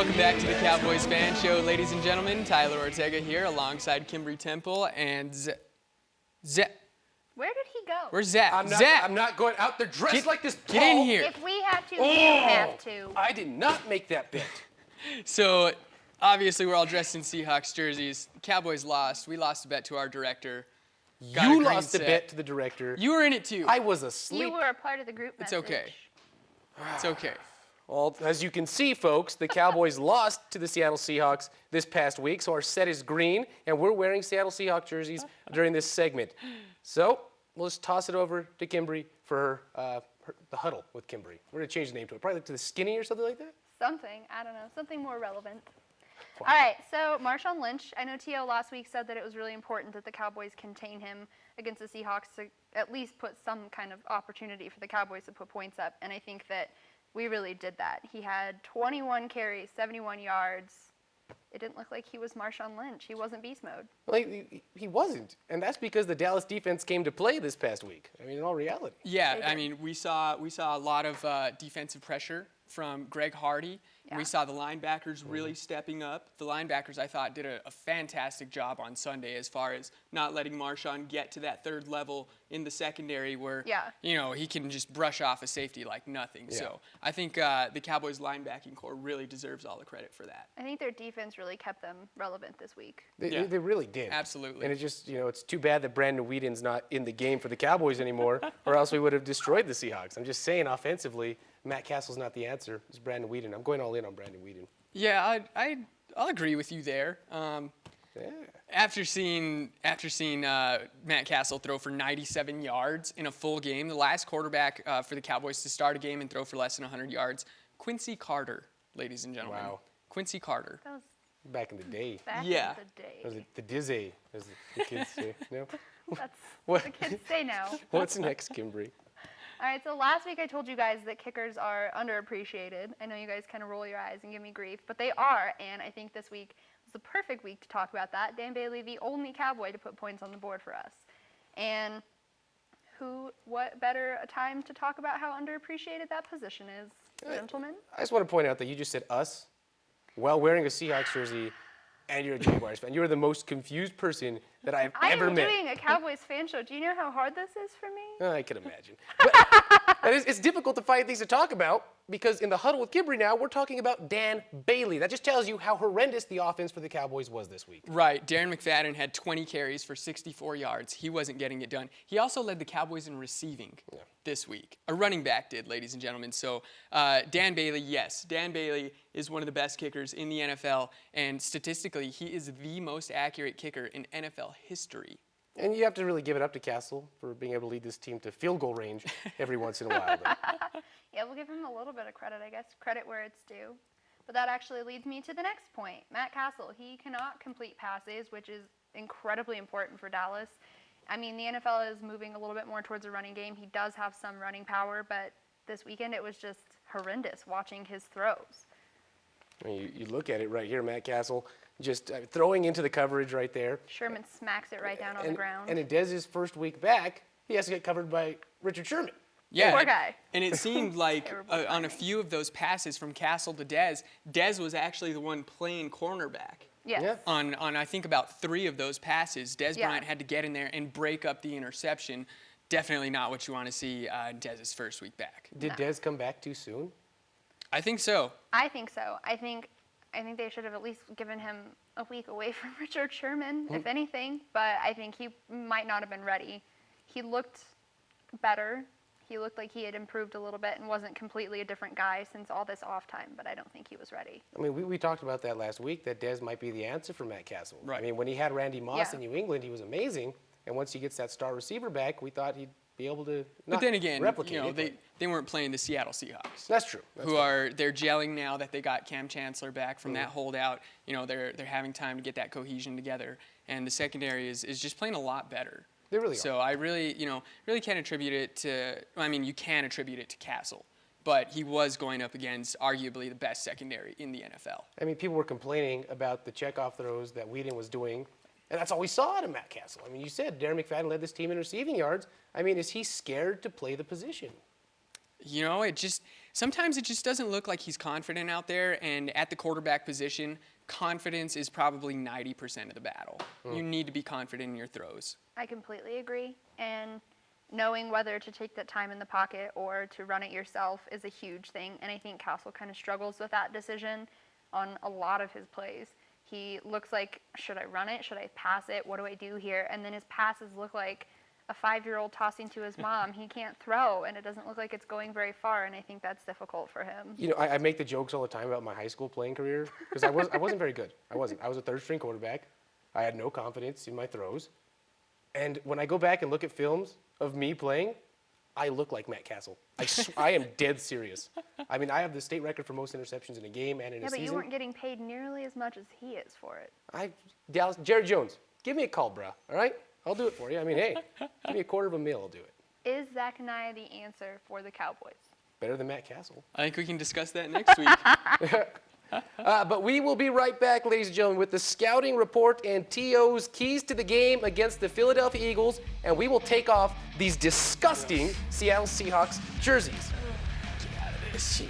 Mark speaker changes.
Speaker 1: Welcome back to the Cowboys Fan Show, ladies and gentlemen. Tyler Ortega here alongside Kimberly Temple and Zach.
Speaker 2: Where did he go?
Speaker 1: Where's Zach?
Speaker 3: I'm not going out there dressed like this, Paul.
Speaker 1: Get in here.
Speaker 2: If we have to, you have to.
Speaker 3: I did not make that bet.
Speaker 1: So, obviously, we're all dressed in Seahawks jerseys. Cowboys lost. We lost a bet to our director. Got a
Speaker 3: You
Speaker 1: green
Speaker 3: lost a
Speaker 1: set.
Speaker 3: bet to the director.
Speaker 1: You were in it too.
Speaker 3: I was asleep.
Speaker 2: You were a part of the group
Speaker 1: It's
Speaker 2: message.
Speaker 1: okay. It's okay.
Speaker 3: Well, as you can see, folks, the Cowboys lost to the Seattle Seahawks this past week, so our set is green, and we're wearing Seattle Seahawks jerseys during this segment. So we'll just toss it over to Kimberly for the huddle with Kimberly. We're going to change the name to it, probably to the skinny or something like that.
Speaker 2: Something, I don't know, something more relevant. All right, so Marshawn Lynch, I know T.O. last week said that it was really important that the Cowboys contain him against the Seahawks to at least put some kind of opportunity for the Cowboys to put points up, and I think that we really did that. He had 21 carries, 71 yards. It didn't look like he was Marshawn Lynch. He wasn't beast mode.
Speaker 3: Well, he wasn't, and that's because the Dallas defense came to play this past week. I mean, in all reality.
Speaker 1: Yeah, I mean, we saw a lot of defensive pressure from Greg Hardy.
Speaker 2: Yeah.
Speaker 1: We saw the linebackers really stepping up. The linebackers, I thought, did a fantastic job on Sunday as far as not letting Marshawn get to that third level in the secondary where, you know, he can just brush off a safety like nothing.
Speaker 3: Yeah.
Speaker 1: So I think the Cowboys linebacking core really deserves all the credit for that.
Speaker 2: I think their defense really kept them relevant this week.
Speaker 3: They really did.
Speaker 1: Absolutely.
Speaker 3: And it's just, you know, it's too bad that Brandon Whedon's not in the game for the Cowboys anymore, or else we would have destroyed the Seahawks. I'm just saying, offensively, Matt Castle's not the answer. It's Brandon Whedon. I'm going all in on Brandon Whedon.
Speaker 1: Yeah, I'll agree with you there.
Speaker 3: Yeah.
Speaker 1: After seeing Matt Castle throw for 97 yards in a full game, the last quarterback for the Cowboys to start a game and throw for less than 100 yards, Quincy Carter, ladies and gentlemen.
Speaker 3: Wow.
Speaker 1: Quincy Carter.
Speaker 2: That was
Speaker 3: Back in the day.
Speaker 2: back
Speaker 1: Yeah.
Speaker 2: in the day.
Speaker 3: Was it the Dizzy, as the kids say? No?
Speaker 2: That's
Speaker 3: What?
Speaker 2: what the kids say now.
Speaker 3: What's next, Kimberly?
Speaker 2: All right, so last week I told you guys that kickers are underappreciated. I know you guys kind of roll your eyes and give me grief, but they are, and I think this week was the perfect week to talk about that. Dan Bailey, the only Cowboy to put points on the board for us. And what better a time to talk about how underappreciated that position is, gentlemen?
Speaker 3: I just want to point out that you just said us while wearing a Seahawks jersey, and you're a Jaguars fan. You're the most confused person that I've ever met.
Speaker 2: I am doing a Cowboys fan show. Do you know how hard this is for me?
Speaker 3: I can imagine. But it's difficult to find things to talk about because in the huddle with Kimberly now, we're talking about Dan Bailey. That just tells you how horrendous the offense for the Cowboys was this week.
Speaker 1: Right. Darren McFadden had 20 carries for 64 yards. He wasn't getting it done. He also led the Cowboys in receiving this week. A running back did, ladies and gentlemen. So Dan Bailey, yes. Dan Bailey is one of the best kickers in the NFL, and statistically, he is the most accurate kicker in NFL history.
Speaker 3: And you have to really give it up to Castle for being able to lead this team to field goal range every once in a while.
Speaker 2: Yeah, we'll give him a little bit of credit, I guess. Credit where it's due. But that actually leads me to the next point. Matt Castle, he cannot complete passes, which is incredibly important for Dallas. I mean, the NFL is moving a little bit more towards a running game. He does have some running power, but this weekend it was just horrendous watching his throws.
Speaker 3: I mean, you look at it right here, Matt Castle just throwing into the coverage right there.
Speaker 2: Sherman smacks it right down on the ground.
Speaker 3: And in Dez's first week back, he has to get covered by Richard Sherman.
Speaker 1: Yeah,
Speaker 2: Poor guy.
Speaker 1: And it seemed like
Speaker 2: Terrible
Speaker 1: on a
Speaker 2: timing.
Speaker 1: few of those passes from Castle to Dez was actually the one playing cornerback.
Speaker 2: Yes.
Speaker 3: Yeah.
Speaker 1: On I think about 3 of those passes, Dez
Speaker 2: Yeah.
Speaker 1: Bryant had to get in there and break up the interception. Definitely not what you want to see in Dez's first week back.
Speaker 3: Did Dez come back too soon?
Speaker 1: I think so.
Speaker 2: I think so. I think they should have at least given him a week away from Richard Sherman, if anything. But I think he might not have been ready. He looked better. He looked like he had improved a little bit and wasn't completely a different guy since all this off time. But I don't think he was ready.
Speaker 3: I mean, we talked about that last week, that Dez might be the answer for Matt Castle.
Speaker 1: Right.
Speaker 3: I mean, when he had Randy Moss
Speaker 2: Yeah.
Speaker 3: in New England, he was amazing. And once he gets that star receiver back, we thought he'd be able to
Speaker 1: But then again,
Speaker 3: replicate
Speaker 1: you know,
Speaker 3: it.
Speaker 1: they weren't playing the Seattle Seahawks.
Speaker 3: That's true. That's
Speaker 1: They're gelling now that they got Cam Chancellor back from that holdout. You know, they're having time to get that cohesion together, and the secondary is just playing a lot better.
Speaker 3: They really are.
Speaker 1: So I really can't attribute it to. I mean, you can attribute it to Castle, but he was going up against arguably the best secondary in the NFL.
Speaker 3: I mean, people were complaining about the checkoff throws that Whedon was doing, and that's all we saw out of Matt Castle. I mean, you said Darren McFadden led this team in receiving yards. I mean, is he scared to play the position?
Speaker 1: You know, sometimes it just doesn't look like he's confident out there, and at the quarterback position, confidence is probably 90% of the battle. You need to be confident in your throws.
Speaker 2: I completely agree. And knowing whether to take that time in the pocket or to run it yourself is a huge thing. And I think Castle kind of struggles with that decision on a lot of his plays. He looks like, should I run it? Should I pass it? What do I do here? And then his passes look like a 5-year-old tossing to his mom. He can't throw, and it doesn't look like it's going very far, and I think that's difficult for him.
Speaker 3: You know, I make the jokes all the time about my high school playing career because I wasn't very good. I wasn't. I was a third-string quarterback. I had no confidence in my throws. And when I go back and look at films of me playing, I look like Matt Castle. I am dead serious. I mean, I have the state record for most interceptions in a game and in a
Speaker 2: Yeah, but
Speaker 3: season.
Speaker 2: you weren't getting paid nearly as much as he is for it.
Speaker 3: Dallas, Jared Jones, give me a call, bruh, all right? I'll do it for you. I mean, hey, give me $250,000, I'll do it.
Speaker 2: Is Zachariah the answer for the Cowboys?
Speaker 3: Better than Matt Castle.
Speaker 1: I think we can discuss that next week.
Speaker 3: But we will be right back, ladies and gentlemen, with the scouting report and T.O.'s keys to the game against the Philadelphia Eagles, and we will take off these disgusting Seattle Seahawks jerseys.
Speaker 1: Get out of this.